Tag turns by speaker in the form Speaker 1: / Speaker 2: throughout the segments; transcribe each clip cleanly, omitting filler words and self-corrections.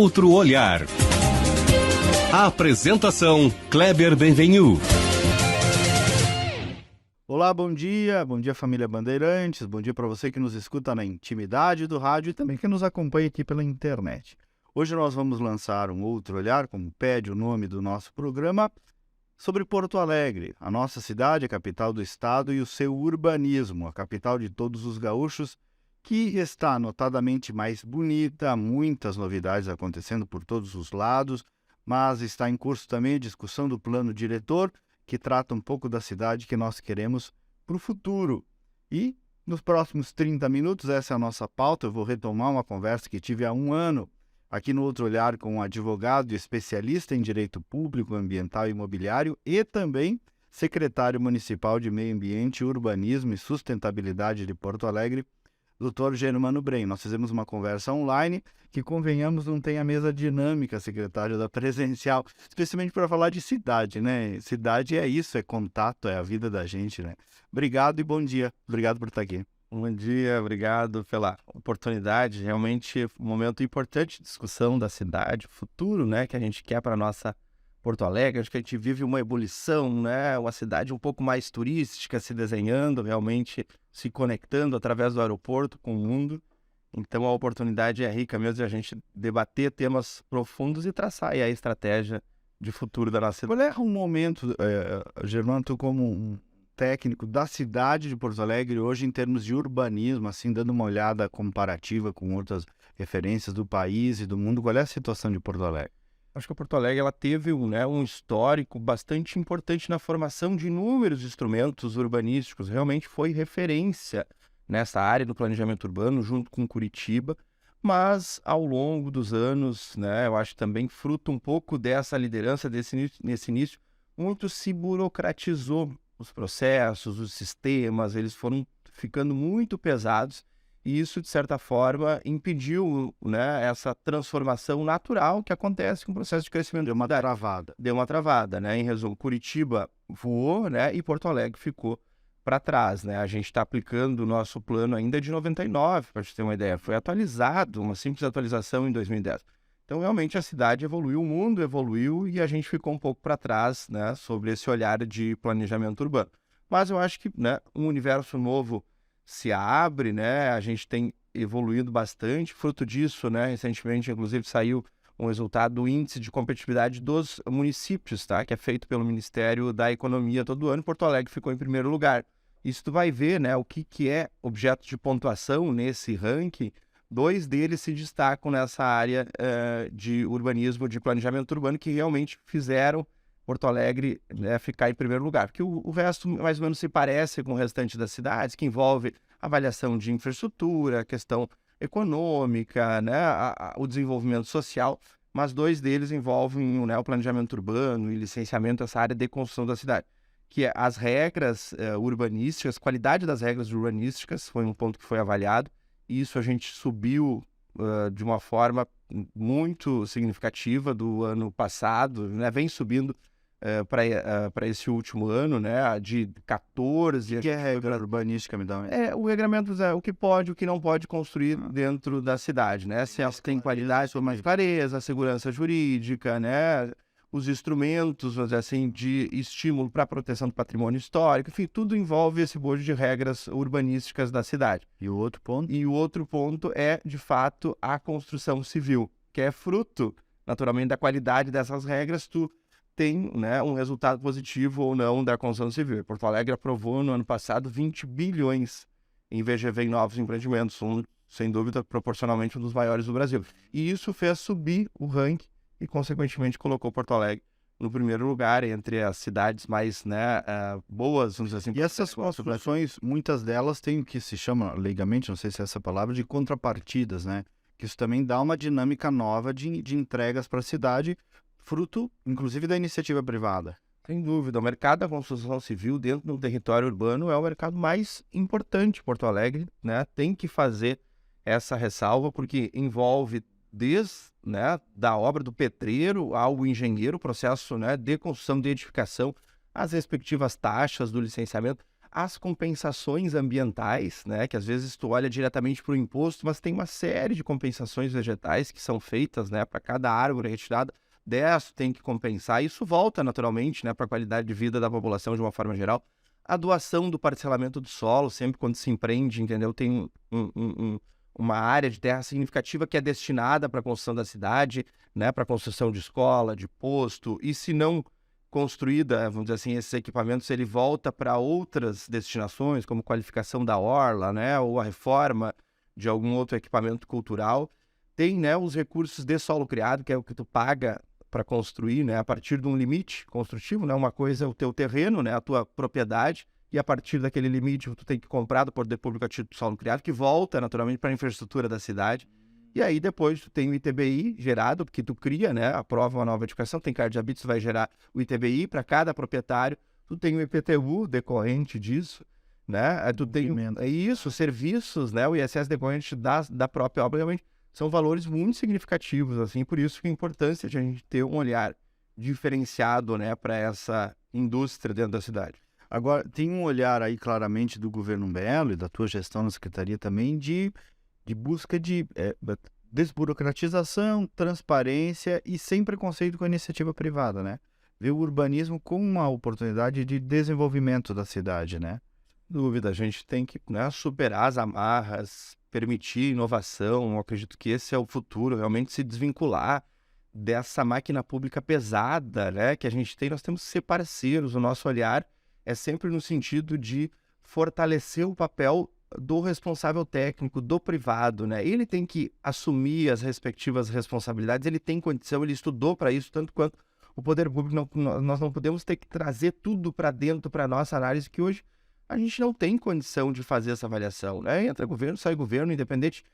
Speaker 1: Outro Olhar. A apresentação, Kleber Benvenu.
Speaker 2: Olá, bom dia família Bandeirantes, bom dia para você que nos escuta na intimidade do rádio e também que nos acompanha aqui pela internet. Hoje nós vamos lançar um outro olhar, como pede o nome do nosso programa, sobre Porto Alegre, a nossa cidade, a capital do estado e o seu urbanismo, a capital de todos os gaúchos, que está notadamente mais bonita, muitas novidades acontecendo por todos os lados, mas está em curso também a discussão do plano diretor, que trata um pouco da cidade que nós queremos para o futuro. E nos próximos 30 minutos, essa é a nossa pauta, eu vou retomar uma conversa que tive há um ano aqui no Outro Olhar com um advogado e especialista em direito público, ambiental e imobiliário e também secretário municipal de Meio Ambiente, Urbanismo e Sustentabilidade de Porto Alegre, Dr. Germano Bren. Nós fizemos uma conversa online que, convenhamos, não tem a mesma dinâmica, secretário, da presencial, especialmente para falar de cidade, né? Cidade é isso, é contato, é a vida da gente, né? Obrigado e bom dia. Obrigado por estar aqui.
Speaker 3: Bom dia, obrigado pela oportunidade. Realmente um momento importante de discussão da cidade, o futuro, né, que a gente quer para a nossa Porto Alegre. Acho que a gente vive uma ebulição, né, uma cidade um pouco mais turística se desenhando, realmente se conectando através do aeroporto com o mundo. Então a oportunidade é rica mesmo de a gente debater temas profundos e traçar aí a estratégia de futuro da nossa cidade.
Speaker 2: Qual é o momento, Germano, tu como um técnico da cidade de Porto Alegre hoje em termos de urbanismo, assim, dando uma olhada comparativa com outras referências do país e do mundo, qual é a situação de Porto Alegre?
Speaker 3: Acho que a Porto Alegre ela teve um histórico bastante importante na formação de inúmeros instrumentos urbanísticos. Realmente foi referência nessa área do planejamento urbano, junto com Curitiba, mas ao longo dos anos, né, eu acho também fruto um pouco dessa liderança, nesse início, muito se burocratizou os processos, os sistemas, eles foram ficando muito pesados. E isso, de certa forma, impediu, né, essa transformação natural que acontece com o processo de crescimento.
Speaker 2: Deu uma travada.
Speaker 3: Deu uma travada, né? Em resumo, Curitiba voou, né, e Porto Alegre ficou para trás, né? A gente está aplicando o nosso plano ainda de 99, para te ter uma ideia. Foi atualizado, uma simples atualização em 2010. Então, realmente, a cidade evoluiu, o mundo evoluiu e a gente ficou um pouco para trás, né, sobre esse olhar de planejamento urbano. Mas eu acho que, né, um universo novo se abre, né? A gente tem evoluído bastante. Fruto disso, né? Recentemente, inclusive, saiu um resultado do Índice de Competitividade dos Municípios, tá? Que é feito pelo Ministério da Economia todo ano. Porto Alegre ficou em primeiro lugar. Isso tu vai ver, né? O que é objeto de pontuação nesse ranking. 2 deles se destacam nessa área de urbanismo, de planejamento urbano, que realmente fizeram Porto Alegre, né, ficar em primeiro lugar, porque o resto mais ou menos se parece com o restante das cidades, que envolve avaliação de infraestrutura, questão econômica, né, o desenvolvimento social, mas 2 deles envolvem, né, o planejamento urbano e licenciamento, essa área de construção da cidade, que é as regras urbanísticas, qualidade das regras urbanísticas foi um ponto que foi avaliado, e isso a gente subiu de uma forma muito significativa do ano passado, né, vem subindo para esse último ano, né, de 14...
Speaker 2: O que é regra urbanística, me dá?
Speaker 3: O regramento é o que pode e o que não pode construir dentro da cidade, né? Se ela tem qualidade, mais clareza, segurança jurídica, né? Os instrumentos, vamos dizer assim, de estímulo para a proteção do patrimônio histórico, enfim, tudo envolve esse bojo de regras urbanísticas da cidade.
Speaker 2: E o outro ponto?
Speaker 3: E o outro ponto é, de fato, a construção civil, que é fruto, naturalmente, da qualidade dessas regras. Tu tem, né, um resultado positivo ou não da construção civil. Porto Alegre aprovou no ano passado 20 bilhões em VGV em novos empreendimentos, sem dúvida, proporcionalmente um dos maiores do Brasil. E isso fez subir o ranking e, consequentemente, colocou Porto Alegre no primeiro lugar entre as cidades mais, né, boas, vamos dizer assim.
Speaker 2: E essas construções, muitas delas têm o que se chama, legalmente, não sei se é essa palavra, de contrapartidas, né? Que isso também dá uma dinâmica nova de entregas para a cidade, fruto, inclusive, da iniciativa privada.
Speaker 3: Sem dúvida, o mercado da construção civil dentro do território urbano é o mercado mais importante. Porto Alegre, né, tem que fazer essa ressalva, porque envolve desde, né, da obra do pedreiro ao engenheiro, o processo, né, de construção, de edificação, as respectivas taxas do licenciamento, as compensações ambientais, né, que às vezes tu olha diretamente para o imposto, mas tem uma série de compensações vegetais que são feitas, né, para cada árvore retirada, 10 tu tem que compensar, isso volta naturalmente, né, para a qualidade de vida da população de uma forma geral. A doação do parcelamento do solo, sempre quando se empreende, entendeu, tem uma área de terra significativa que é destinada para a construção da cidade, né, para a construção de escola, de posto, e se não construída, vamos dizer assim, esses equipamentos, ele volta para outras destinações, como qualificação da orla, né, ou a reforma de algum outro equipamento cultural. Tem, né, os recursos de solo criado, que é o que tu paga para construir, né, a partir de um limite construtivo, né, uma coisa é o teu terreno, né, a tua propriedade, e a partir daquele limite tu tem que comprar do poder público a título de solo criado, que volta naturalmente para a infraestrutura da cidade. E aí depois tu tem o ITBI gerado, porque tu cria, né, aprova uma nova edificação, tem carta de habitos, vai gerar o ITBI para cada proprietário, tu tem o IPTU decorrente disso, né, tu tem isso, serviços, né, o ISS decorrente da própria obra, realmente são valores muito significativos, assim, por isso que a importância de a gente ter um olhar diferenciado, né, para essa indústria dentro da cidade.
Speaker 2: Agora, tem um olhar aí claramente do governo Belo e da tua gestão na secretaria também de busca de desburocratização, transparência e sem preconceito com a iniciativa privada, né? Ver o urbanismo como uma oportunidade de desenvolvimento da cidade, né?
Speaker 3: Sem dúvida, a gente tem que, né, superar as amarras, permitir inovação. Eu acredito que esse é o futuro, realmente se desvincular dessa máquina pública pesada, né, que a gente tem. Nós temos que ser parceiros, o nosso olhar é sempre no sentido de fortalecer o papel do responsável técnico, do privado, né? Ele tem que assumir as respectivas responsabilidades, ele tem condição, ele estudou para isso, tanto quanto o poder público. Nós não podemos ter que trazer tudo para dentro para a nossa análise, que hoje a gente não tem condição de fazer essa avaliação, né? Entra governo, sai governo, independente.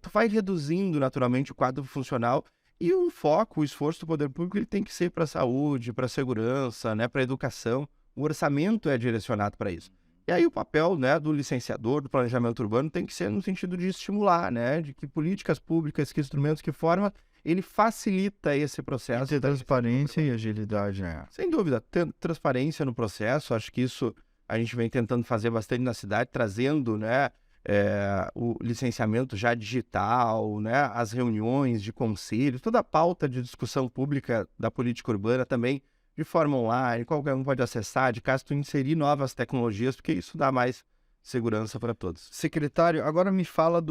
Speaker 3: Tu vai reduzindo naturalmente o quadro funcional e o foco, o esforço do poder público, ele tem que ser para a saúde, para a segurança, né? Para a educação. O orçamento é direcionado para isso. E aí o papel, né, do licenciador, do planejamento urbano, tem que ser no sentido de estimular, né, de que políticas públicas, que instrumentos, que forma, ele facilita esse processo.
Speaker 2: Ter transparência e agilidade, né?
Speaker 3: Sem dúvida, ter transparência no processo, acho que isso a gente vem tentando fazer bastante na cidade, trazendo, né, o licenciamento já digital, né, as reuniões de conselho, toda a pauta de discussão pública da política urbana também, de forma online, qualquer um pode acessar, de caso tu inserir novas tecnologias, porque isso dá mais segurança para todos.
Speaker 2: Secretário, agora me fala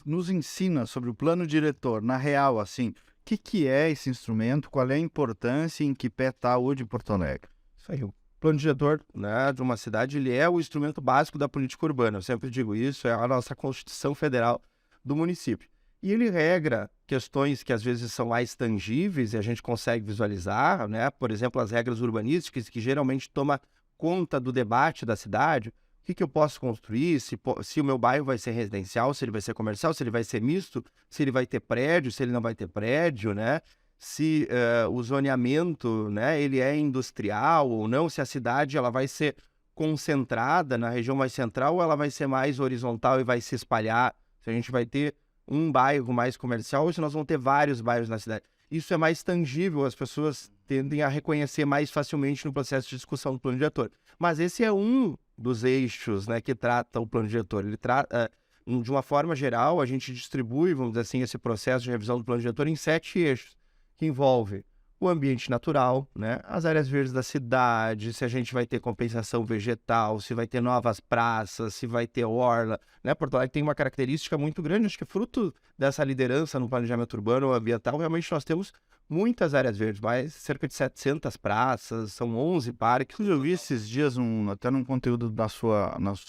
Speaker 2: nos ensina sobre o plano diretor, na real, assim, o que é esse instrumento, qual é a importância e em que pé está hoje em Porto Alegre?
Speaker 3: Isso aí, o plano diretor, né, de uma cidade, ele é o instrumento básico da política urbana, eu sempre digo isso, é a nossa Constituição Federal do município. E ele regra questões que às vezes são mais tangíveis e a gente consegue visualizar, né? Por exemplo, as regras urbanísticas que geralmente tomam conta do debate da cidade. O que eu posso construir, se o meu bairro vai ser residencial, se ele vai ser comercial, se ele vai ser misto, se ele vai ter prédio, se ele não vai ter prédio, né? Se o zoneamento, né, ele é industrial ou não, se a cidade ela vai ser concentrada na região mais central ou ela vai ser mais horizontal e vai se espalhar, se a gente vai ter um bairro mais comercial ou se nós vamos ter vários bairros na cidade. Isso é mais tangível, as pessoas tendem a reconhecer mais facilmente no processo de discussão do plano diretor. Mas esse é um dos eixos, né, que trata o plano diretor. Ele trata, de uma forma geral, a gente distribui, vamos dizer assim, esse processo de revisão do plano diretor em 7 eixos, que envolve o ambiente natural, né, as áreas verdes da cidade, se a gente vai ter compensação vegetal, se vai ter novas praças, se vai ter orla, né? Porto Alegre tem uma característica muito grande, acho que é fruto dessa liderança no planejamento urbano ou ambiental, realmente nós temos muitas áreas verdes, mais cerca de 700 praças, são 11 parques.
Speaker 2: Eu vi esses dias, até num conteúdo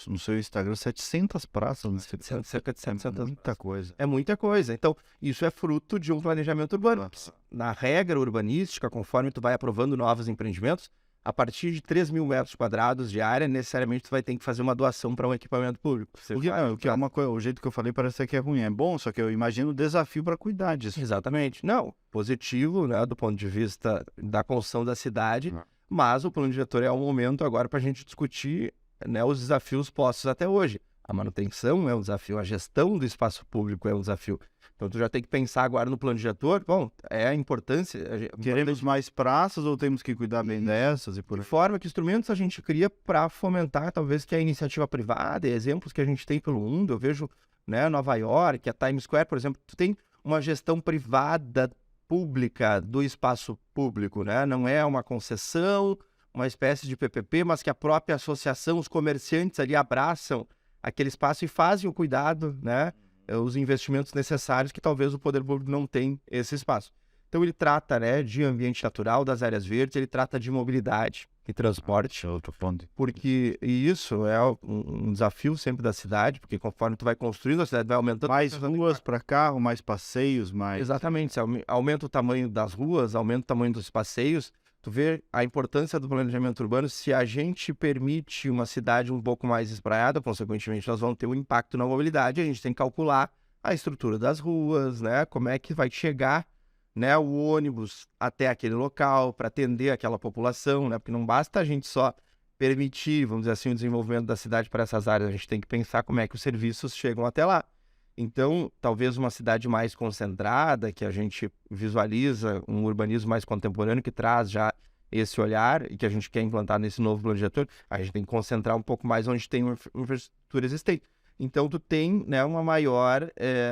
Speaker 2: no seu Instagram, 700 praças. Né?
Speaker 3: Cerca de 700.
Speaker 2: Muita coisa.
Speaker 3: É muita coisa. Então, isso é fruto de um planejamento urbano. Na regra urbanística, conforme tu vai aprovando novos empreendimentos, a partir de 3 mil metros quadrados de área, necessariamente tu vai ter que fazer uma doação para um equipamento público.
Speaker 2: O que é uma coisa, o jeito que eu falei parece que é ruim. É bom, só que eu imagino o desafio para cuidar disso.
Speaker 3: Exatamente. Não, positivo, né, do ponto de vista da construção da cidade, mas o plano diretor é o momento agora para a gente discutir, né, os desafios postos até hoje. A manutenção é um desafio, a gestão do espaço público é um desafio. Então, tu já tem que pensar agora no plano diretor. Bom, é a importância.
Speaker 2: Queremos mais praças ou temos que cuidar bem dessas e por
Speaker 3: De
Speaker 2: aí?
Speaker 3: forma que instrumentos a gente cria para fomentar, talvez, que a iniciativa privada, e exemplos que a gente tem pelo mundo. Eu vejo, né, Nova York, a Times Square, por exemplo, tu tem uma gestão privada, pública do espaço público, né? Não é uma concessão, uma espécie de PPP, mas que a própria associação, os comerciantes ali abraçam aquele espaço e fazem o cuidado, né? Os investimentos necessários que talvez o poder público não tem esse espaço. Então ele trata, né, de ambiente natural, das áreas verdes, ele trata de mobilidade e transporte,
Speaker 2: Outro ponto.
Speaker 3: porque isso é um desafio sempre da cidade, porque conforme tu vai construindo, a cidade vai aumentando.
Speaker 2: Mais ruas para carro, mais passeios, mais...
Speaker 3: Exatamente, se aumenta o tamanho das ruas, aumenta o tamanho dos passeios, tu vê a importância do planejamento urbano. Se a gente permite uma cidade um pouco mais espraiada, consequentemente nós vamos ter um impacto na mobilidade, a gente tem que calcular a estrutura das ruas, né, como é que vai chegar, né, o ônibus até aquele local para atender aquela população, né, porque não basta a gente só permitir, vamos dizer assim, o desenvolvimento da cidade para essas áreas, a gente tem que pensar como é que os serviços chegam até lá. Então, talvez uma cidade mais concentrada, que a gente visualiza um urbanismo mais contemporâneo que traz já esse olhar e que a gente quer implantar nesse novo plano diretor, a gente tem que concentrar um pouco mais onde tem uma infraestrutura existente. Então, tu tem, né, uma maior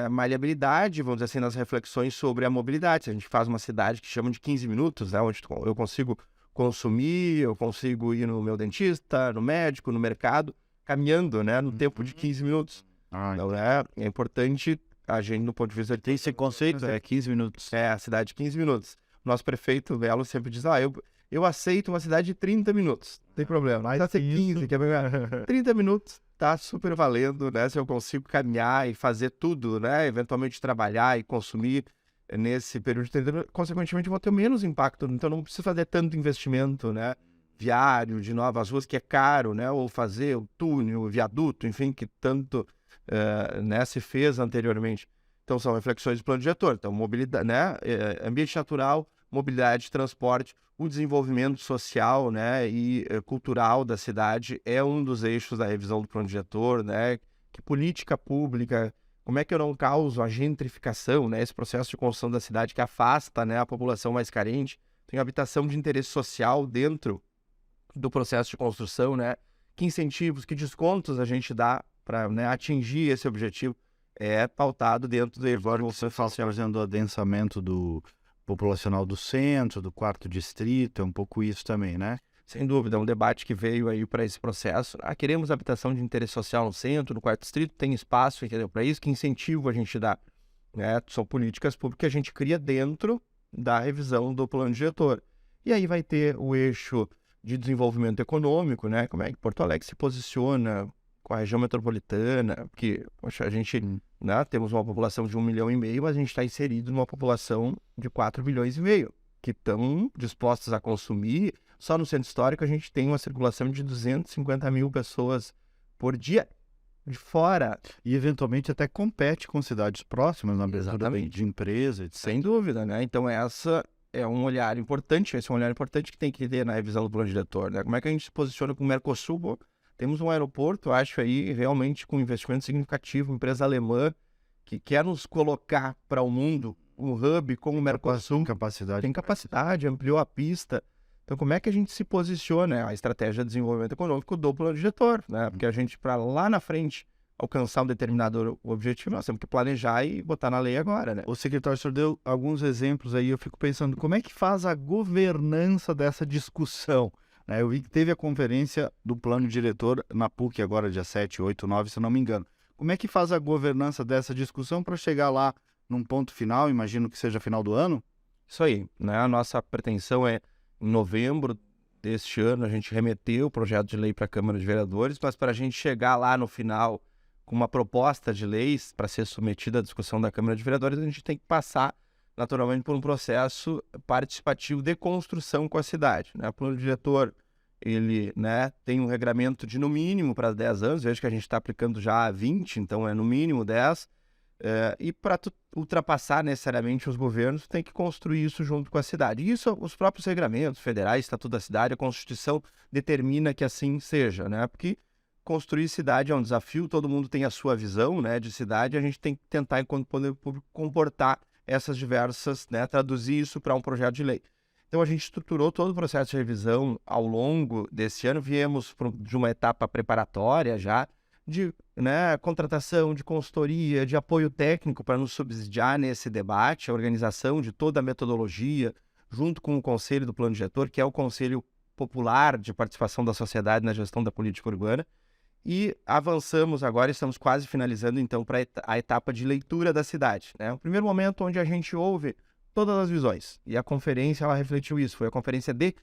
Speaker 3: maleabilidade, vamos dizer assim, nas reflexões sobre a mobilidade. Se a gente faz uma cidade que chamam de 15 minutos, né, onde eu consigo consumir, eu consigo ir no meu dentista, no médico, no mercado, caminhando, né, no tempo de 15 minutos. Então, é importante a gente, no ponto de vista...
Speaker 2: Tem esse conceito, 15 minutos.
Speaker 3: É, a cidade de 15 minutos. Nosso prefeito Belo sempre diz, eu aceito uma cidade de 30 minutos, não tem problema.
Speaker 2: Mas
Speaker 3: Precisa ser 15, quer pegar 30 minutos, tá super valendo, né? Se eu consigo caminhar e fazer tudo, né? Eventualmente trabalhar e consumir nesse período de 30 minutos, consequentemente eu vou ter menos impacto, então não preciso fazer tanto investimento, né? Viário, de novas ruas, que é caro, né? Ou fazer o túnel, o viaduto, enfim, que tanto né, se fez anteriormente. Então são reflexões do plano diretor. Então, mobilidade, né? Ambiente natural, mobilidade, transporte, o desenvolvimento social, né, e cultural da cidade é um dos eixos da revisão do plano diretor, né? Que política pública, como é que eu não causo a gentrificação, né? Esse processo de construção da cidade que afasta, né, a população mais carente. Tem habitação de interesse social dentro do processo de construção, né? Que incentivos, que descontos a gente dá para, né, atingir esse objetivo, é pautado dentro do...
Speaker 2: Agora você fala fazendo o adensamento do populacional do centro, do 4º distrito, é um pouco isso também, né?
Speaker 3: Sem dúvida, é um debate que veio aí para esse processo. Queremos habitação de interesse social no centro, no 4º distrito, tem espaço, entendeu? Para isso, que incentivo a gente dá? Né? São políticas públicas que a gente cria dentro da revisão do plano diretor. E aí vai ter o eixo de desenvolvimento econômico, né? Como é que Porto Alegre se posiciona com a região metropolitana, porque, poxa, a gente, né, temos uma população de 1,5 milhão, mas a gente está inserido numa população de 4,5 milhões, que estão dispostas a consumir. Só no centro histórico a gente tem uma circulação de 250 mil pessoas por dia de fora.
Speaker 2: E eventualmente até compete com cidades próximas na abertura
Speaker 3: Exatamente.
Speaker 2: de empresa, etc.
Speaker 3: Sem dúvida, né? Então essa é um olhar importante, esse é um olhar importante que tem que ter na revisão do plano diretor, né? Como é que a gente se posiciona com o Mercosul? Bom, temos um aeroporto, acho aí, realmente com investimento significativo, empresa alemã que quer nos colocar para o mundo, um hub como o Mercosul,
Speaker 2: Capacidade.
Speaker 3: tem capacidade, ampliou a pista. Então, como é que a gente se posiciona? A estratégia de desenvolvimento econômico do plano diretor, né? Porque a gente, para lá na frente, alcançar um determinado objetivo, nós temos que planejar e botar na lei agora, né?
Speaker 2: O secretário, o senhor deu alguns exemplos aí, eu fico pensando, como é que faz a governança dessa discussão? Né? Eu vi que teve a conferência do plano diretor na PUC agora, dia 7, 8, 9, se eu não me engano. Como é que faz a governança dessa discussão para chegar lá num ponto final, imagino que seja final do ano?
Speaker 3: Isso aí, né? A nossa pretensão é, em novembro deste ano, a gente remeter o projeto de lei para a Câmara de Vereadores, mas para a gente chegar lá no final com uma proposta de leis para ser submetida à discussão da Câmara de Vereadores, a gente tem que passar naturalmente por um processo participativo de construção com a cidade, né? O plano diretor, ele, né, tem um regramento de no mínimo para 10 anos, vejo que a gente está aplicando já há 20, então é no mínimo 10, e para ultrapassar necessariamente os governos, tem que construir isso junto com a cidade. E isso, os próprios regramentos federais, Estatuto da Cidade, a Constituição determina que assim seja, né? Porque construir cidade é um desafio, todo mundo tem a sua visão, né, de cidade, a gente tem que tentar, enquanto poder público, comportar essas diversas, né, traduzir isso para um projeto de lei. Então, a gente estruturou todo o processo de revisão ao longo desse ano, viemos de uma etapa preparatória já, de, né, contratação, de consultoria, de apoio técnico para nos subsidiar nesse debate, a organização de toda a metodologia, junto com o Conselho do Plano Diretor, que é o Conselho Popular de Participação da Sociedade na Gestão da Política Urbana, e avançamos agora, estamos quase finalizando então para a etapa de leitura da cidade, né? O primeiro momento onde a gente ouve todas as visões, e a conferência ela refletiu isso, foi a conferência de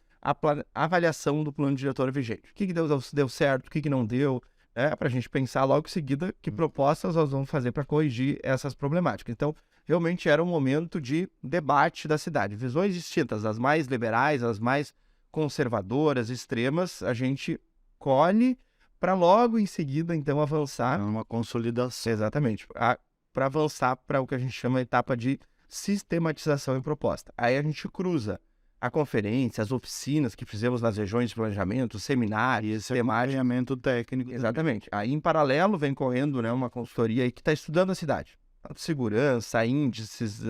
Speaker 3: avaliação do plano diretor vigente. O que deu certo, o que não deu, né? Para a gente pensar logo em seguida que propostas nós vamos fazer para corrigir essas problemáticas. Então, realmente era um momento de debate da cidade, visões distintas, as mais liberais, as mais conservadoras, extremas, a gente colhe para logo em seguida, então, avançar.
Speaker 2: Uma consolidação.
Speaker 3: Exatamente. Para avançar para o que a gente chama de etapa de sistematização e proposta. Aí a gente cruza a conferência, as oficinas que fizemos nas regiões de planejamento, seminários,
Speaker 2: acompanhamento técnico.
Speaker 3: Exatamente. Aí, em paralelo, vem correndo, né, uma consultoria aí que está estudando a cidade. Segurança, índices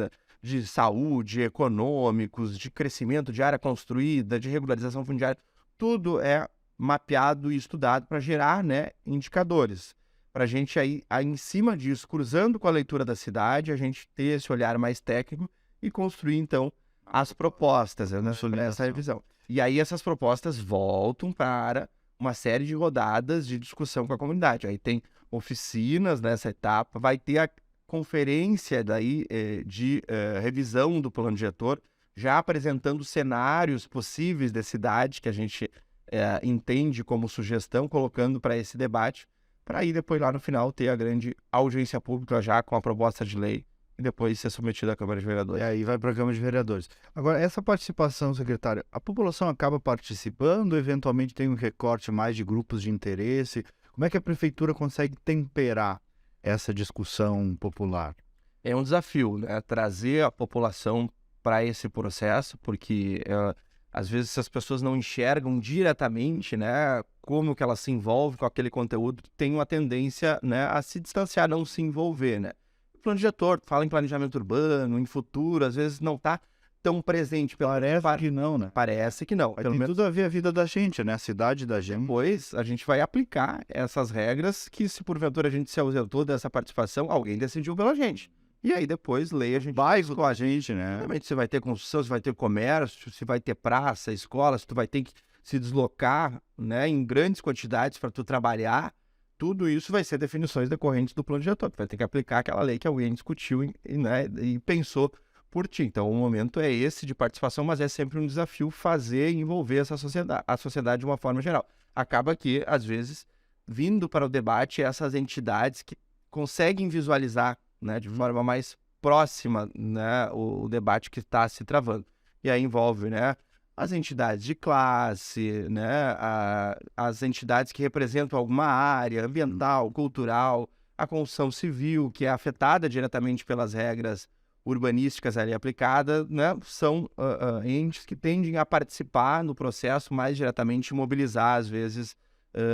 Speaker 3: de saúde, econômicos, de crescimento de área construída, de regularização fundiária. Tudo é mapeado e estudado para gerar, né, indicadores. Para a gente aí, em cima disso, cruzando com a leitura da cidade, a gente ter esse olhar mais técnico e construir, então, as propostas, né, essa revisão. E aí essas propostas voltam para uma série de rodadas de discussão com a comunidade. Aí tem oficinas nessa etapa, vai ter a conferência daí de revisão do plano diretor, já apresentando cenários possíveis da cidade que a gente entende como sugestão, colocando para esse debate, para aí depois lá no final ter a grande audiência pública já com a proposta de lei e depois ser submetida à Câmara de Vereadores.
Speaker 2: E aí vai para a Câmara de Vereadores. Agora, essa participação, secretário, a população acaba participando, eventualmente tem um recorte mais de grupos de interesse? Como é que a Prefeitura consegue temperar essa discussão popular?
Speaker 3: É um desafio, né? Trazer a população para esse processo, porque às vezes as pessoas não enxergam diretamente, né, como que elas se envolvem com aquele conteúdo, tem uma tendência, né, a se distanciar, não se envolver, né? O plano diretor fala em planejamento urbano, em futuro, às vezes não está tão presente.
Speaker 2: Parece que não, né?
Speaker 3: Parece que não.
Speaker 2: Mas tem tudo a ver a vida da gente, né? A cidade da gente.
Speaker 3: Depois a gente vai aplicar essas regras que, se porventura a gente se ausentou dessa participação, alguém decidiu pela gente. E aí depois lei a gente...
Speaker 2: Bairro com a gente, né?
Speaker 3: Realmente você vai ter construção, você vai ter comércio, você vai ter praça, escola, você vai ter que se deslocar, né, em grandes quantidades para tu trabalhar. Tudo isso vai ser definições decorrentes do plano diretor. Tu vai ter que aplicar aquela lei que alguém discutiu e pensou por ti. Então, o momento é esse de participação, mas é sempre um desafio fazer e envolver a sociedade de uma forma geral. Acaba que, às vezes, vindo para o debate, essas entidades que conseguem visualizar, né, de forma mais próxima, né, o debate que está se travando. E aí envolve, né, as entidades de classe, né, as entidades que representam alguma área ambiental, cultural, a construção civil, que é afetada diretamente pelas regras urbanísticas ali aplicadas, né, são entes que tendem a participar no processo mais diretamente e mobilizar, às vezes,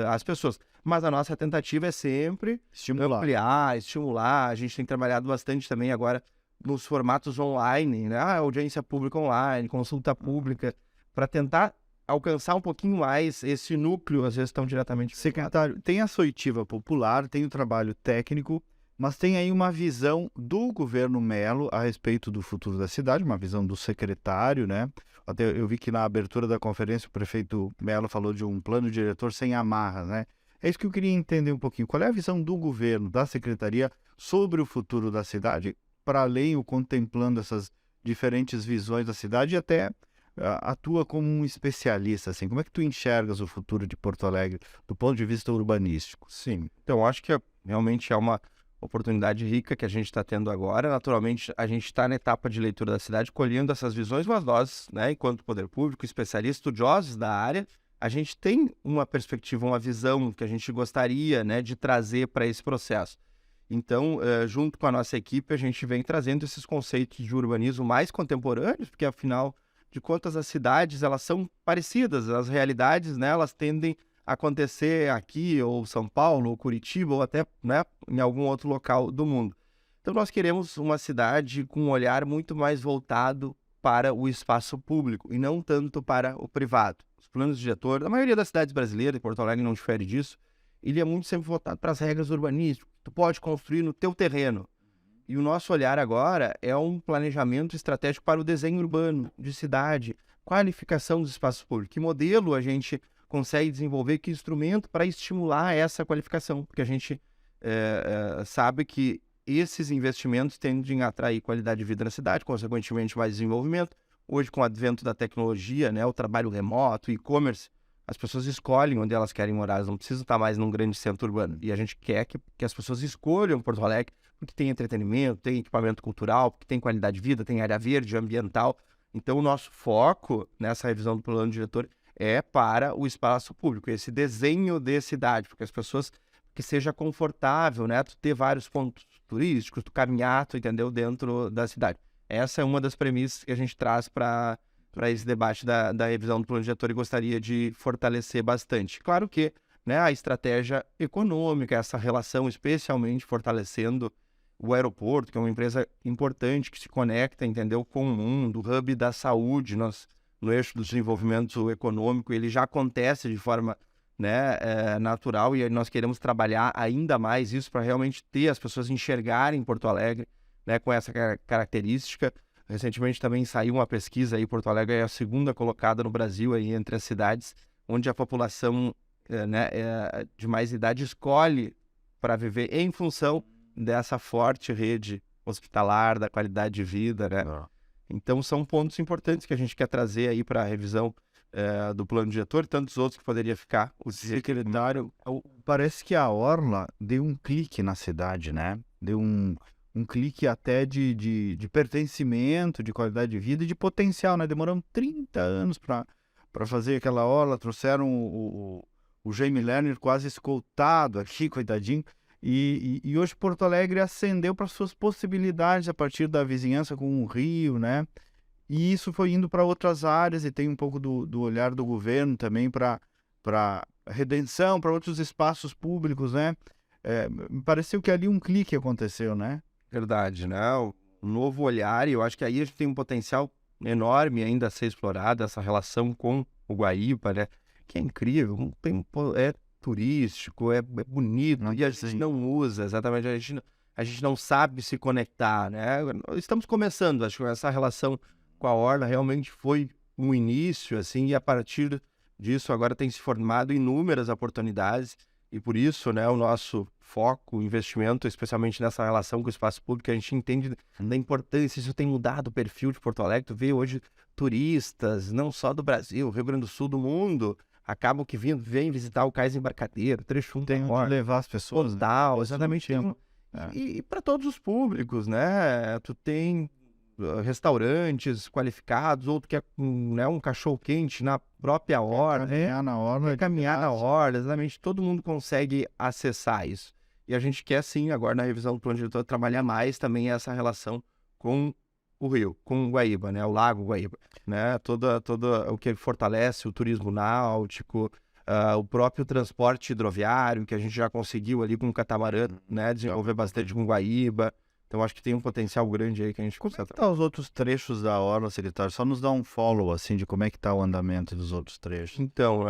Speaker 3: as pessoas. Mas a nossa tentativa é sempre ampliar, estimular. A gente tem trabalhado bastante também agora nos formatos online, né, audiência pública online, consulta pública, para tentar alcançar um pouquinho mais esse núcleo, às vezes, tão diretamente.
Speaker 2: Secretário, tem a soitiva popular, tem o trabalho técnico, mas tem aí uma visão do governo Mello a respeito do futuro da cidade, uma visão do secretário, né? Até eu vi que na abertura da conferência o prefeito Mello falou de um plano diretor sem amarras, né? É isso que eu queria entender um pouquinho. Qual é a visão do governo, da secretaria, sobre o futuro da cidade, para além, o contemplando essas diferentes visões da cidade e até atua como um especialista, assim. Como é que tu enxergas o futuro de Porto Alegre do ponto de vista urbanístico?
Speaker 3: Sim, então acho que realmente é uma oportunidade rica que a gente está tendo agora. Naturalmente, a gente está na etapa de leitura da cidade, colhendo essas visões, mas nós, né, enquanto poder público, especialistas, estudiosos da área, a gente tem uma perspectiva, uma visão que a gente gostaria, né, de trazer para esse processo. Então, junto com a nossa equipe, a gente vem trazendo esses conceitos de urbanismo mais contemporâneos, porque, afinal de contas, as cidades elas são parecidas, as realidades, né, elas tendem acontecer aqui, ou São Paulo, ou Curitiba, ou até, né, em algum outro local do mundo. Então nós queremos uma cidade com um olhar muito mais voltado para o espaço público e não tanto para o privado. Os planos diretores, da maioria das cidades brasileiras, e Porto Alegre não difere disso, ele é muito sempre voltado para as regras urbanísticas. Tu pode construir no teu terreno. E o nosso olhar agora é um planejamento estratégico para o desenho urbano de cidade, qualificação dos espaços públicos. Que modelo a gente consegue desenvolver, que instrumento para estimular essa qualificação? Porque a gente sabe que esses investimentos tendem a atrair qualidade de vida na cidade, consequentemente mais desenvolvimento. Hoje, com o advento da tecnologia, né, o trabalho remoto, o e-commerce, as pessoas escolhem onde elas querem morar, elas não precisam estar mais num grande centro urbano. E a gente quer que as pessoas escolham Porto Alegre, porque tem entretenimento, tem equipamento cultural, porque tem qualidade de vida, tem área verde, ambiental. Então, o nosso foco nessa revisão do plano diretor é para o espaço público, esse desenho de cidade, porque as pessoas, que seja confortável, né, tu ter vários pontos turísticos, tu caminhar, tu entendeu, dentro da cidade. Essa é uma das premissas que a gente traz para esse debate da revisão do plano diretor e gostaria de fortalecer bastante. Claro que, né, a estratégia econômica, essa relação especialmente fortalecendo o aeroporto, que é uma empresa importante que se conecta, entendeu, com o mundo, o hub da saúde, no eixo do desenvolvimento econômico, ele já acontece de forma, né, natural, e nós queremos trabalhar ainda mais isso para realmente ter as pessoas enxergarem Porto Alegre, né, com essa característica. Recentemente também saiu uma pesquisa aí, Porto Alegre é a segunda colocada no Brasil aí entre as cidades onde a população de mais idade escolhe para viver em função dessa forte rede hospitalar, da qualidade de vida, né? Então são pontos importantes que a gente quer trazer aí para a revisão do plano diretor, tantos outros que poderia ficar.
Speaker 2: O secretário, parece que a Orla deu um clique na cidade, né? Deu um clique até de pertencimento, de qualidade de vida e de potencial, né? Demoramos 30 anos para fazer aquela Orla, trouxeram o Jaime Lerner quase escoltado aqui, coitadinho. E hoje Porto Alegre ascendeu para suas possibilidades a partir da vizinhança com o Rio, né? E isso foi indo para outras áreas e tem um pouco do olhar do governo também para redenção, para outros espaços públicos, né? Me pareceu que ali um clique aconteceu, né?
Speaker 3: Verdade, né? O novo olhar, e eu acho que aí a gente tem um potencial enorme ainda a ser explorado, essa relação com o Guaíba, né? Que é incrível, é turístico, é bonito, e a gente não usa, exatamente, a gente não sabe se conectar, né? Estamos começando, acho que essa relação com a Orla realmente foi um início, assim, e a partir disso agora tem se formado inúmeras oportunidades, e por isso, né, o nosso foco, o investimento, especialmente nessa relação com o espaço público, a gente entende da importância, isso tem mudado o perfil de Porto Alegre, tu vê hoje turistas, não só do Brasil, Rio Grande do Sul, do mundo, acabam que vêm visitar o Cais Embarcadero, Trecho
Speaker 2: tem onde levar as pessoas,
Speaker 3: Postal, exatamente. E para todos os públicos, né? Tu tem restaurantes qualificados, ou tu quer né, um cachorro-quente na própria Orla. Caminhar na Orla, exatamente. Todo mundo consegue acessar isso. E a gente quer, sim, agora na revisão do plano diretor, trabalhar mais também essa relação com o Rio, com o Guaíba, né? O Lago Guaíba, né? Toda o que fortalece o turismo náutico, o próprio transporte hidroviário, que a gente já conseguiu ali com o catamarã, né? Desenvolver bastante com o Guaíba. Então, acho que tem um potencial grande aí que a gente consegue.
Speaker 2: Como é que tá os outros trechos da Orla, secretário? Só nos dá um follow, assim, de como é que tá o andamento dos outros trechos.
Speaker 3: Então,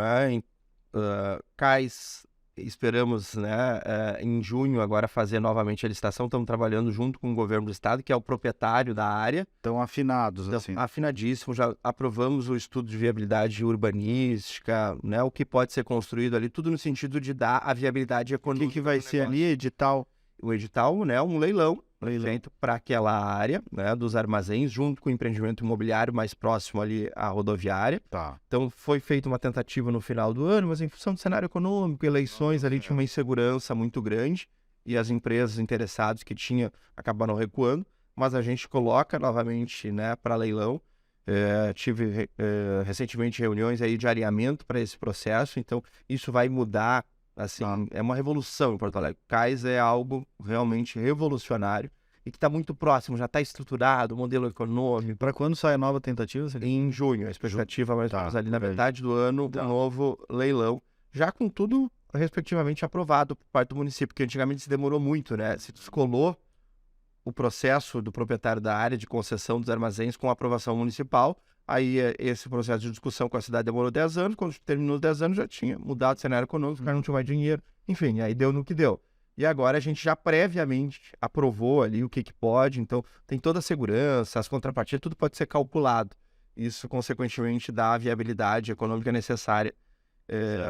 Speaker 3: Cais, esperamos, né, em junho agora fazer novamente a licitação. Estamos trabalhando junto com o governo do estado, que é o proprietário da área.
Speaker 2: Estão afinados, assim.
Speaker 3: Afinadíssimos, já aprovamos o estudo de viabilidade urbanística, né, o que pode ser construído ali, tudo no sentido de dar a viabilidade econômica.
Speaker 2: O que vai ser ali, edital?
Speaker 3: O edital, né, um leilão feito para aquela área, né, dos armazéns, junto com o empreendimento imobiliário mais próximo ali à rodoviária.
Speaker 2: Tá.
Speaker 3: Então, foi feita uma tentativa no final do ano, mas em função do cenário econômico, eleições, ali tinha uma insegurança muito grande, e as empresas interessadas que tinham acabaram recuando, mas a gente coloca novamente, né, para leilão. Tive recentemente reuniões aí de alinhamento para esse processo, então isso vai mudar. Assim, é uma revolução em Porto Alegre. O Cais é algo realmente revolucionário e que está muito próximo, já está estruturado, o modelo econômico.
Speaker 2: Para quando sai a nova tentativa?
Speaker 3: Em junho, a expectativa mais ou menos ali na metade do ano, um novo leilão já com tudo respectivamente aprovado por parte do município, porque antigamente se demorou muito, né? Se descolou o processo do proprietário da área de concessão dos armazéns com a aprovação municipal, aí esse processo de discussão com a cidade demorou 10 anos, quando terminou os 10 anos já tinha mudado o cenário econômico, o cara não tinha mais dinheiro, enfim, aí deu no que deu. E agora a gente já previamente aprovou ali o que pode, então tem toda a segurança, as contrapartidas, tudo pode ser calculado. Isso, consequentemente, dá a viabilidade econômica necessária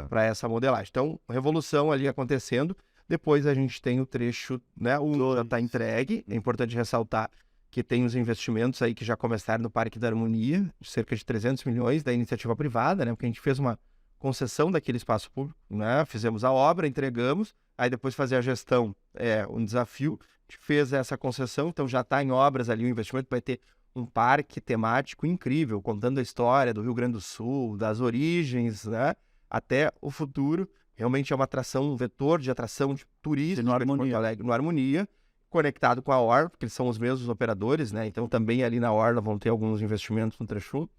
Speaker 3: para essa modelagem. Então, revolução ali acontecendo. Depois a gente tem o trecho, né? O já está entregue. É importante ressaltar que tem os investimentos aí que já começaram no Parque da Harmonia, de cerca de 300 milhões da iniciativa privada, né? Porque a gente fez uma concessão daquele espaço público, né? Fizemos a obra, entregamos, aí depois fazer a gestão é um desafio. A gente fez essa concessão, então já está em obras ali o investimento, vai ter um parque temático incrível, contando a história do Rio Grande do Sul, das origens, né? Até o futuro. Realmente é uma atração, um vetor de atração de turismo
Speaker 2: no Harmonia.
Speaker 3: Porto Alegre, no Harmonia, conectado com a Orla, porque eles são os mesmos operadores, né? Então também ali na Orla vão ter alguns investimentos no trecho 1.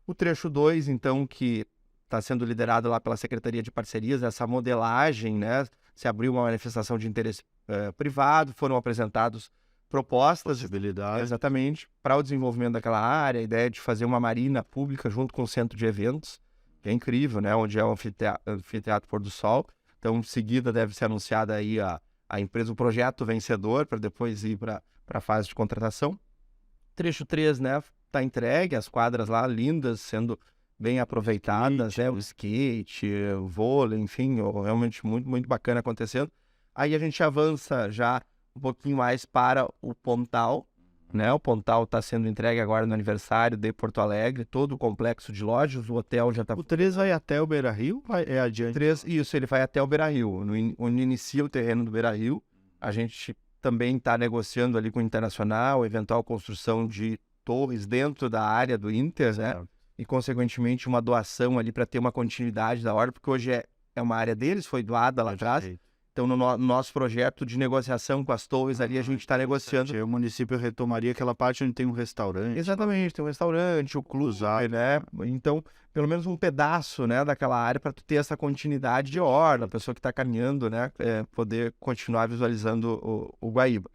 Speaker 3: O trecho 2, então, que está sendo liderado lá pela Secretaria de Parcerias, essa modelagem, né? Se abriu uma manifestação de interesse privado, foram apresentados propostas,
Speaker 2: possibilidades,
Speaker 3: exatamente, para o desenvolvimento daquela área, a ideia de fazer uma marina pública junto com o centro de eventos, que é incrível, né? Onde é o anfiteatro Pôr do Sol. Então, em seguida, deve ser anunciada aí a empresa, o projeto vencedor, para depois ir para a fase de contratação. Trecho 3, né? Está entregue, as quadras lá lindas, sendo bem aproveitadas, né? O skate, o vôlei, enfim, realmente muito, muito bacana acontecendo. Aí a gente avança já um pouquinho mais para o Pontal, né? O Pontal está sendo entregue agora no aniversário de Porto Alegre, todo o complexo de lojas, o hotel já está...
Speaker 2: O 3 vai até o Beira-Rio ou é adiante?
Speaker 3: 3, isso, ele vai até o Beira-Rio, onde inicia o terreno do Beira-Rio. A gente também está negociando ali com o Internacional, eventual construção de torres dentro da área do Inter, né? E, consequentemente, uma doação ali para ter uma continuidade da obra, porque hoje é uma área deles, foi doada lá atrás. Então, no nosso projeto de negociação com as torres ali, a gente está negociando.
Speaker 2: O município retomaria aquela parte onde tem um restaurante.
Speaker 3: Exatamente, tem um restaurante, o clube, né? Então, pelo menos um pedaço, né, daquela área para tu ter essa continuidade de orla, a pessoa que está caminhando, né, poder continuar visualizando o Guaíba.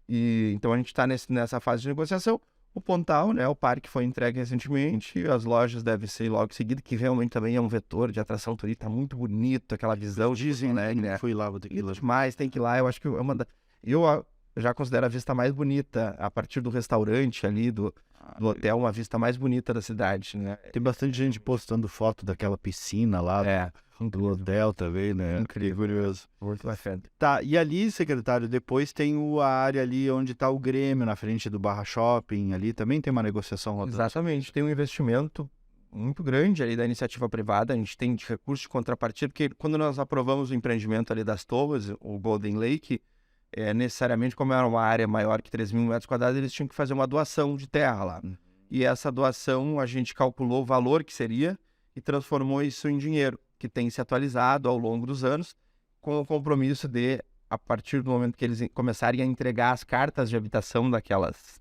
Speaker 3: E então a gente está nessa fase de negociação. O Pontal, né, o parque foi entregue recentemente, as lojas devem ser logo em seguida, que realmente também é um vetor de atração turística, tá muito bonito, aquela visão.
Speaker 2: Dizem, né? Fui lá, vou ter que ir lá.
Speaker 3: Mas tem que ir lá, eu acho que eu já considero a vista mais bonita, a partir do restaurante ali, do hotel, uma vista mais bonita da cidade, né?
Speaker 2: Tem bastante gente postando foto daquela piscina lá, do hotel também, né?
Speaker 3: Incrível.
Speaker 2: Curioso.
Speaker 3: Muito bacana.
Speaker 2: Tá, e ali, secretário, depois tem a área ali onde está o Grêmio, na frente do Barra Shopping, ali também tem uma negociação rodando.
Speaker 3: Exatamente, tem um investimento muito grande ali da iniciativa privada, a gente tem de recurso de contrapartida, porque quando nós aprovamos o empreendimento ali das torres, o Golden Lake, necessariamente, como era uma área maior que 3 mil metros quadrados, eles tinham que fazer uma doação de terra lá. E essa doação, a gente calculou o valor que seria e transformou isso em dinheiro, que tem se atualizado ao longo dos anos, com o compromisso de, a partir do momento que eles começarem a entregar as cartas de habitação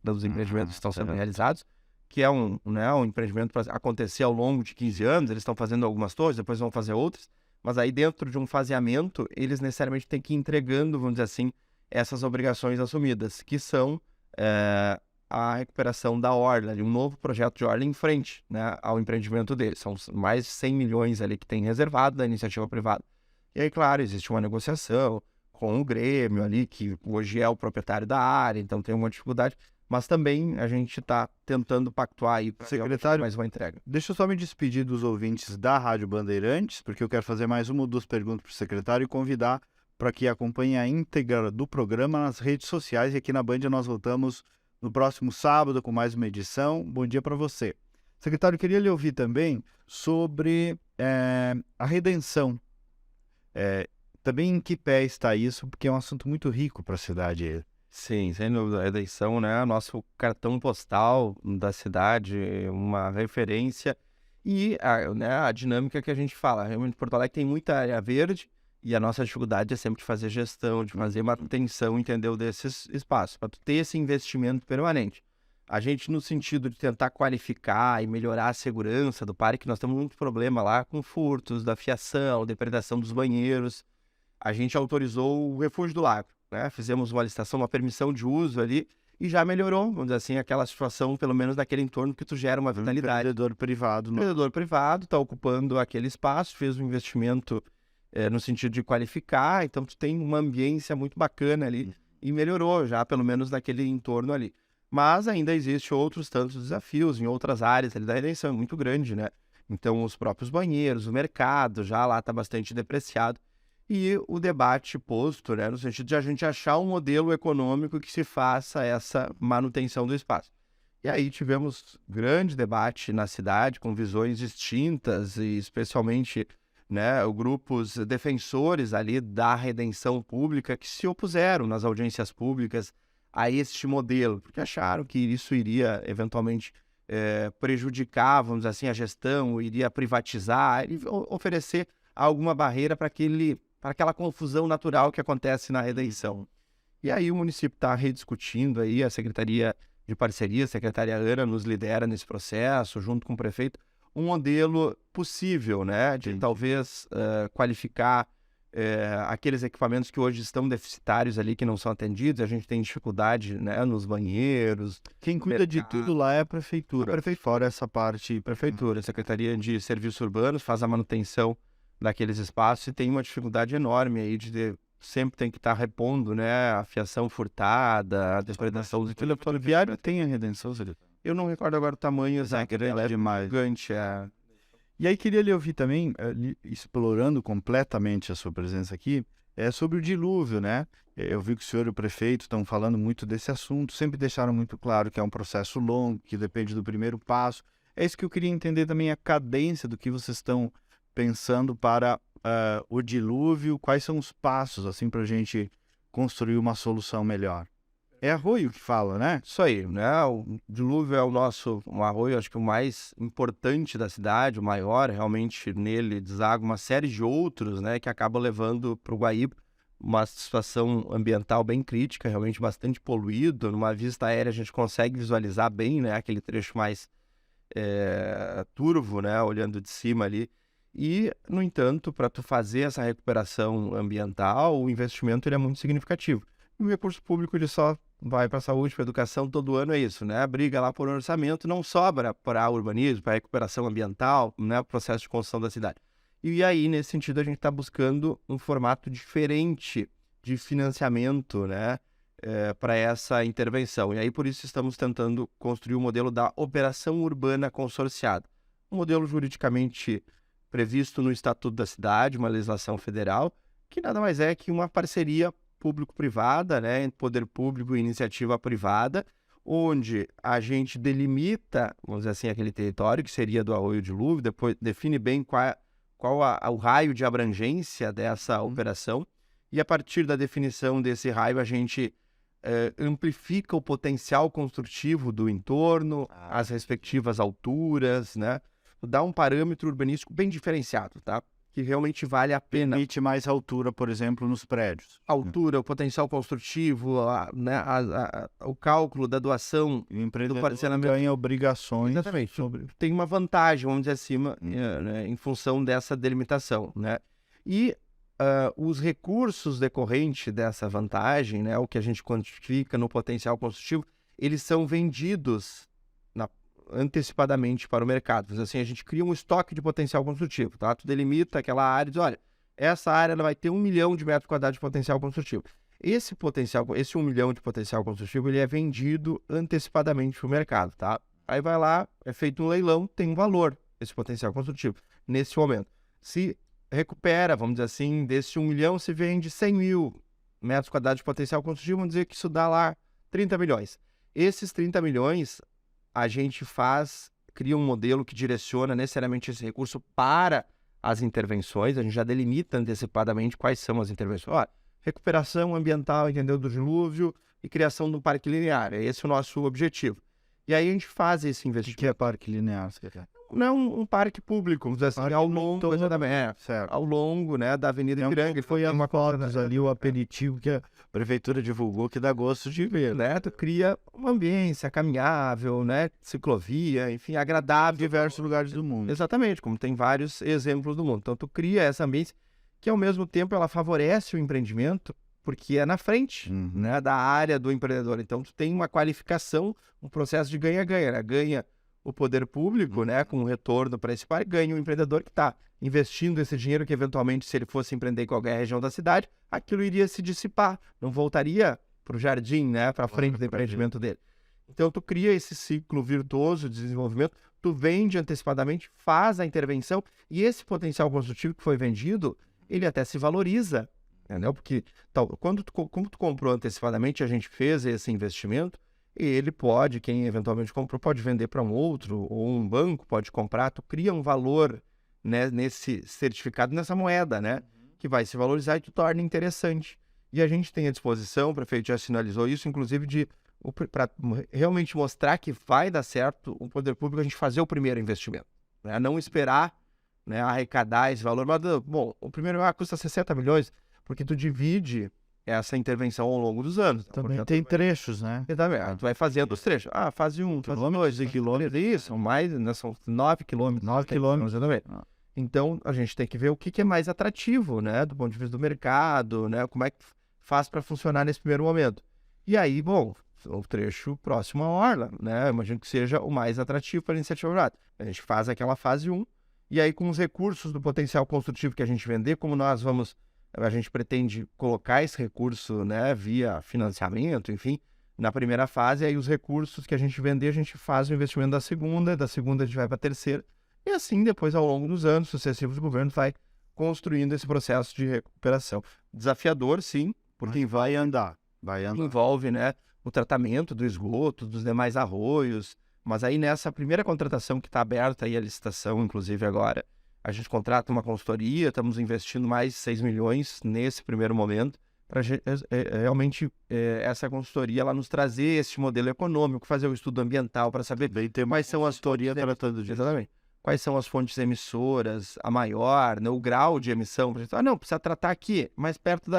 Speaker 3: dos empreendimentos que estão sendo realizados, que é um empreendimento para acontecer ao longo de 15 anos, eles estão fazendo algumas torres, depois vão fazer outras, mas aí dentro de um faseamento, eles necessariamente têm que ir entregando, vamos dizer assim, essas obrigações assumidas, que são a recuperação da orla, um novo projeto de orla em frente, né, ao empreendimento deles. São mais de 100 milhões ali que tem reservado da iniciativa privada. E aí, claro, existe uma negociação com o Grêmio ali, que hoje é o proprietário da área, então tem uma dificuldade, mas também a gente está tentando pactuar aí para mais uma entrega.
Speaker 2: Deixa eu só me despedir dos ouvintes da Rádio Bandeirantes, porque eu quero fazer mais uma ou duas perguntas para o secretário e convidar para que acompanhe a íntegra do programa nas redes sociais. E aqui na Band nós voltamos no próximo sábado com mais uma edição. Bom dia para você. Secretário, queria lhe ouvir também sobre a redenção. Também em que pé está isso, porque é um assunto muito rico para a cidade.
Speaker 3: Sim, sem dúvida. A redenção, né? Nosso cartão postal da cidade, uma referência. E a dinâmica que a gente fala. Realmente, Porto Alegre tem muita área verde, e a nossa dificuldade é sempre de fazer gestão, de fazer manutenção, entendeu, desses espaços, para tu ter esse investimento permanente. A gente, no sentido de tentar qualificar e melhorar a segurança do parque, nós temos muito problema lá com furtos da fiação, depredação dos banheiros. A gente autorizou o Refúgio do Lago, né? Fizemos uma licitação, uma permissão de uso ali e já melhorou, vamos dizer assim, aquela situação, pelo menos naquele entorno que tu gera uma vitalidade.
Speaker 2: Empreendedor privado.
Speaker 3: O empreendedor privado está ocupando aquele espaço, fez um investimento no sentido de qualificar, então tu tem uma ambiência muito bacana ali e melhorou já, pelo menos naquele entorno ali. Mas ainda existe outros tantos desafios em outras áreas ali da eleição, é muito grande, né? Então, os próprios banheiros, o mercado já lá está bastante depreciado. E o debate posto, né, no sentido de a gente achar um modelo econômico que se faça essa manutenção do espaço. E aí tivemos grande debate na cidade, com visões distintas, e especialmente, né, grupos defensores ali da redenção pública que se opuseram nas audiências públicas a este modelo, porque acharam que isso iria eventualmente prejudicar, vamos dizer assim, a gestão, iria privatizar e oferecer alguma barreira para aquela confusão natural que acontece na redenção. E aí o município está rediscutindo aí, a Secretaria de Parceria, a secretária Ana nos lidera nesse processo, junto com o prefeito, um modelo possível, né, de talvez qualificar aqueles equipamentos que hoje estão deficitários ali, que não são atendidos. A gente tem dificuldade, né, nos banheiros.
Speaker 2: Quem cuida de tudo lá é a prefeitura. Fora essa parte.
Speaker 3: Prefeitura, a Secretaria de Serviços Urbanos faz a manutenção daqueles espaços e tem uma dificuldade enorme aí sempre tem que estar repondo, né, a fiação furtada, a depredação do telefone
Speaker 2: viário. Tem a redenção,
Speaker 3: eu não recordo agora o tamanho exato,
Speaker 2: ela é demais.
Speaker 3: Gigante,
Speaker 2: E aí queria lhe ouvir também, explorando completamente a sua presença aqui, sobre o dilúvio, né? Eu vi que o senhor e o prefeito estão falando muito desse assunto, sempre deixaram muito claro que é um processo longo, que depende do primeiro passo. É isso que eu queria entender também, a cadência do que vocês estão pensando para o dilúvio, quais são os passos, assim, para a gente construir uma solução melhor. É arroio que fala, né?
Speaker 3: Isso aí, né? O dilúvio é um arroio, acho que o mais importante da cidade, o maior, realmente nele deságua uma série de outros, né, que acabam levando para o Guaíba uma situação ambiental bem crítica, realmente bastante poluído. Numa vista aérea a gente consegue visualizar bem, né, aquele trecho mais turvo, né, olhando de cima ali. E, no entanto, para tu fazer essa recuperação ambiental, o investimento ele é muito significativo. E o recurso público ele só vai para a saúde, para a educação, todo ano é isso, né? A briga lá por orçamento não sobra para urbanismo, para recuperação ambiental, né? O processo de construção da cidade. E aí, nesse sentido, a gente está buscando um formato diferente de financiamento, né? Para essa intervenção. E aí, por isso, estamos tentando construir o modelo da operação urbana consorciada. Um modelo juridicamente previsto no Estatuto da Cidade, uma legislação federal, que nada mais é que uma parceria público-privada, né, entre poder público e iniciativa privada, onde a gente delimita, vamos dizer assim, aquele território que seria do Arroio Dilúvio, depois define bem qual o raio de abrangência dessa operação, e a partir da definição desse raio a gente amplifica o potencial construtivo do entorno, as respectivas alturas, né, dá um parâmetro urbanístico bem diferenciado, tá? Que realmente vale a pena.
Speaker 2: Permite mais altura, por exemplo, nos prédios.
Speaker 3: Altura, o potencial construtivo, né, o cálculo da doação
Speaker 2: o empreendedor
Speaker 3: do parcelamento.
Speaker 2: Ganha obrigações.
Speaker 3: Exatamente. Tem uma vantagem, vamos dizer acima, né, em função dessa delimitação, né? E os recursos decorrentes dessa vantagem, né, o que a gente quantifica no potencial construtivo, eles são vendidos antecipadamente para o mercado. Assim, a gente cria um estoque de potencial construtivo, tá? Tu delimita aquela área e diz, olha, essa área ela vai ter 1 milhão de metros quadrados de potencial construtivo. Esse 1 milhão de potencial construtivo, ele é vendido antecipadamente para o mercado, tá? Aí vai lá, é feito um leilão, tem um valor esse potencial construtivo, nesse momento. Se recupera, vamos dizer assim, desse 1 milhão, se vende 100 mil metros quadrados de potencial construtivo, vamos dizer que isso dá lá 30 milhões. Esses 30 milhões... a gente cria um modelo que direciona necessariamente esse recurso para as intervenções, a gente já delimita antecipadamente quais são as intervenções. Olha, recuperação ambiental, entendeu, do dilúvio e criação do parque linear, esse é o nosso objetivo. E aí a gente faz esse
Speaker 2: O
Speaker 3: investimento.
Speaker 2: que é parque linear, secretário?
Speaker 3: Não é um parque público, vamos dizer assim, ao longo,
Speaker 2: Certo.
Speaker 3: ao longo, né, da Avenida Ipiranga.
Speaker 2: Foi
Speaker 3: Tem
Speaker 2: uma
Speaker 3: coisa,
Speaker 2: fotos ali, o aperitivo que a prefeitura divulgou, que dá gosto de ver.
Speaker 3: né? Tu cria uma ambiência caminhável, né? Ciclovia, enfim, agradável.
Speaker 2: Diversos lugares do mundo.
Speaker 3: Exatamente, como tem vários exemplos do mundo. Então, tu cria essa ambiência que, ao mesmo tempo, ela favorece o empreendimento, porque é na frente,
Speaker 2: Uhum.
Speaker 3: né, da área do empreendedor. Então, tu tem uma qualificação, um processo de ganha-ganha, né? Ganha o poder público, né, com um retorno para esse parque, ganha o empreendedor que está investindo esse dinheiro que, eventualmente, se ele fosse empreender em qualquer região da cidade, aquilo iria se dissipar, não voltaria para o jardim, né, para frente do empreendimento dele. Então, tu cria esse ciclo virtuoso de desenvolvimento, tu vende antecipadamente, faz a intervenção, e esse potencial construtivo que foi vendido, ele até se valoriza, entendeu? Porque como tu comprou antecipadamente, a gente fez esse investimento, ele pode, quem eventualmente comprou, pode vender para um outro, ou um banco pode comprar, tu cria um valor, né, nesse certificado, nessa moeda, né, que vai se valorizar e tu torna interessante. E a gente tem à disposição, o prefeito já sinalizou isso, inclusive para realmente mostrar que vai dar certo o poder público, a gente fazer o primeiro investimento, né, não esperar, né, arrecadar esse valor. Mas, bom, o primeiro custa 60 milhões, porque tu divide essa intervenção ao longo dos anos.
Speaker 2: Também tem trechos, né?
Speaker 3: Exatamente. Tu vai fazendo os trechos. Fase 1, fase 2, quilômetros. Isso, são mais, né, são 9 quilômetros.
Speaker 2: 9 quilômetros.
Speaker 3: Exatamente.
Speaker 2: Ah.
Speaker 3: Então, a gente tem que ver o que é mais atrativo, né, do ponto de vista do mercado, né, como é que faz para funcionar nesse primeiro momento. E aí, bom, o trecho próximo à orla, né, eu imagino que seja o mais atrativo para a iniciativa privada. A gente faz aquela fase 1, e aí com os recursos do potencial construtivo que a gente vender, como a gente pretende colocar esse recurso, né, via financiamento, enfim, na primeira fase, aí os recursos que a gente vender, a gente faz o investimento da segunda a gente vai para a terceira, e assim, depois, ao longo dos anos sucessivos, o governo vai construindo esse processo de recuperação. Desafiador, sim, porque
Speaker 2: Vai andar.
Speaker 3: envolve, né, o tratamento do esgoto, dos demais arroios, mas aí nessa primeira contratação que está aberta aí a licitação, inclusive agora, a gente contrata uma consultoria, estamos investindo mais 6 milhões nesse primeiro momento, para realmente essa consultoria ela nos trazer esse modelo econômico, fazer o estudo ambiental para saber quais são as fontes
Speaker 2: tratando disso.
Speaker 3: Exatamente. Quais são as fontes emissoras, a maior, né, o grau de emissão. Não, precisa tratar aqui, mais perto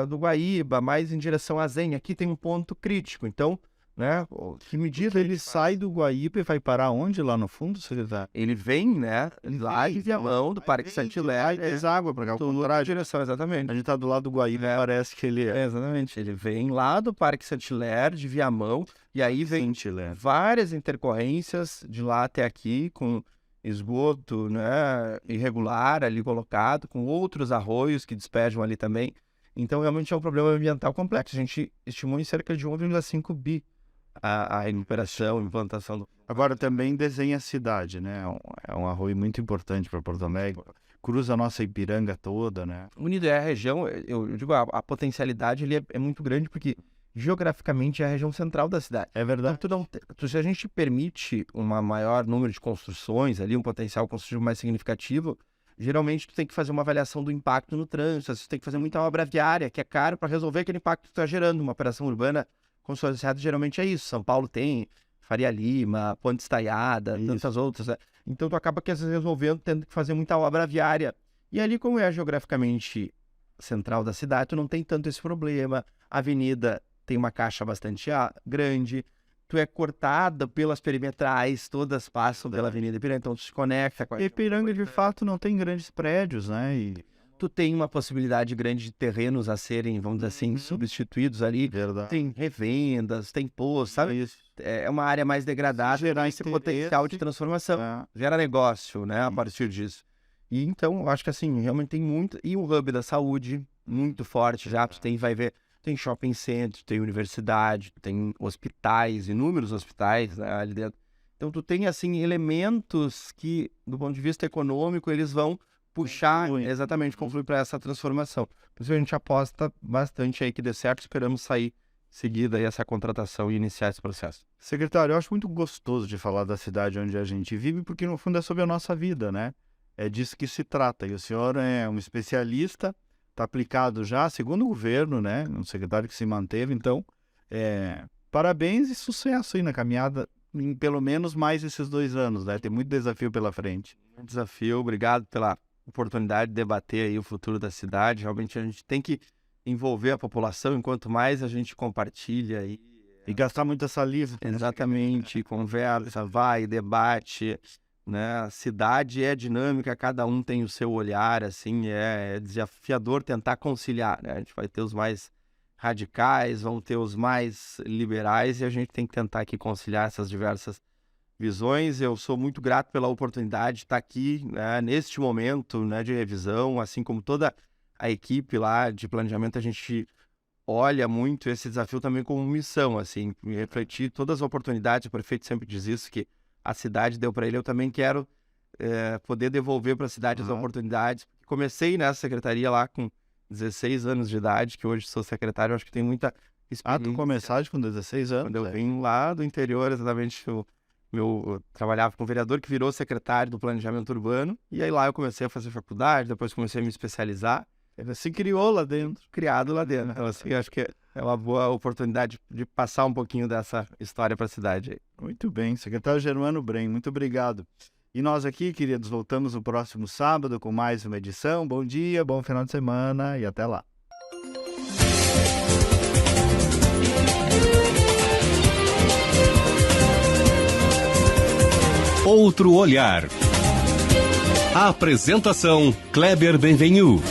Speaker 3: do Guaíba, mais em direção a Zen. Aqui tem um ponto crítico. Então, né, que medida
Speaker 2: Ele sai do Guaíba e vai parar onde lá no fundo, secretário?
Speaker 3: ele vem, né, lá de Viamão, do Parque Saint-Hilaire,
Speaker 2: Deságua para cá, ao
Speaker 3: em
Speaker 2: contrário.
Speaker 3: direção, exatamente.
Speaker 2: A gente tá do lado do Guaíba, parece que ele é.
Speaker 3: Exatamente. Ele vem lá do Parque Saint-Hilaire, de Viamão, e aí vem
Speaker 2: Chileno.
Speaker 3: várias intercorrências de lá até aqui, com esgoto, né, irregular ali colocado, com outros arroios que despejam ali também. Então, realmente é um problema ambiental complexo. A gente estimou em cerca de 1,5 bi a recuperação, implantação do...
Speaker 2: Agora também desenha a cidade, né? É um arroio muito importante para Porto Alegre. Cruza a nossa Ipiranga toda, né?
Speaker 3: Unido é a região, eu digo, a potencialidade ali é muito grande, porque geograficamente é a região central da cidade.
Speaker 2: É verdade.
Speaker 3: Então, se a gente permite um maior número de construções ali, um potencial construtivo mais significativo, geralmente tu tem que fazer uma avaliação do impacto no trânsito, você tem que fazer muita obra viária, que é caro para resolver aquele impacto que tu está gerando. Uma operação urbana consorciada geralmente é isso. São Paulo tem Faria Lima, Ponte Estaiada, tantas outras, né? Então tu acaba que às vezes resolvendo, tendo que fazer muita obra viária. E ali, como é geograficamente central da cidade, tu não tem tanto esse problema. A avenida tem uma caixa bastante grande, tu é cortada pelas perimetrais, todas passam pela Avenida Ipiranga, então tu se conecta com a...
Speaker 2: Ipiranga, de fato, não tem grandes prédios, né? E...
Speaker 3: Tu tem uma possibilidade grande de terrenos a serem, vamos dizer assim, substituídos ali.
Speaker 2: Verdade.
Speaker 3: Tem revendas, tem postos, sabe?
Speaker 2: Isso.
Speaker 3: É uma área mais degradada,
Speaker 2: Gerar
Speaker 3: esse potencial de transformação. Gera negócio, né, a partir disso. E então, eu acho que assim, realmente tem muito... E o hub da saúde, muito forte já, tu vai ver... Tem shopping center, tem universidade, tem hospitais, inúmeros hospitais, né, ali dentro. Então, tu tem, assim, elementos que, do ponto de vista econômico, eles vão puxar, exatamente, confluir para essa transformação. Por isso a gente aposta bastante aí que dê certo, esperamos sair seguida aí essa contratação e iniciar esse processo.
Speaker 2: Secretário, eu acho muito gostoso de falar da cidade onde a gente vive, porque no fundo é sobre a nossa vida, né? É disso que se trata. E o senhor é um especialista, está aplicado já, segundo o governo, né? Um secretário que se manteve, então parabéns e sucesso aí na caminhada, em pelo menos mais esses 2 anos, né? Tem muito desafio pela frente.
Speaker 3: Um desafio, obrigado pela oportunidade de debater aí o futuro da cidade. Realmente a gente tem que envolver a população, enquanto mais a gente compartilha aí.
Speaker 2: E gastar muita saliva.
Speaker 3: Exatamente, conversa, vai, debate, né? A cidade é dinâmica, cada um tem o seu olhar, assim, é desafiador tentar conciliar, né? A gente vai ter os mais radicais, vão ter os mais liberais e a gente tem que tentar aqui conciliar essas diversas visões. Eu sou muito grato pela oportunidade de estar aqui, né, neste momento, né, de revisão, assim como toda a equipe lá de planejamento, a gente olha muito esse desafio também como missão, assim, refletir todas as oportunidades. O prefeito sempre diz isso, que a cidade deu para ele, eu também quero poder devolver para a cidade as oportunidades. Comecei nessa secretaria lá com 16 anos de idade, que hoje sou secretário, acho que tem muita experiência.
Speaker 2: Tu começaste com 16 anos?
Speaker 3: Quando eu vim lá do interior, exatamente, eu trabalhava com um vereador que virou secretário do planejamento urbano, e aí lá eu comecei a fazer faculdade, depois comecei a me especializar.
Speaker 2: Ele se criou lá dentro.
Speaker 3: Criado lá dentro. Então, assim, acho que é uma boa oportunidade de passar um pouquinho dessa história para a cidade aí.
Speaker 2: Muito bem, secretário Germano Brem, muito obrigado. E nós aqui, queridos, voltamos no próximo sábado com mais uma edição. Bom dia, bom final de semana e até lá.
Speaker 1: Outro olhar. Apresentação Kleber Benvenu.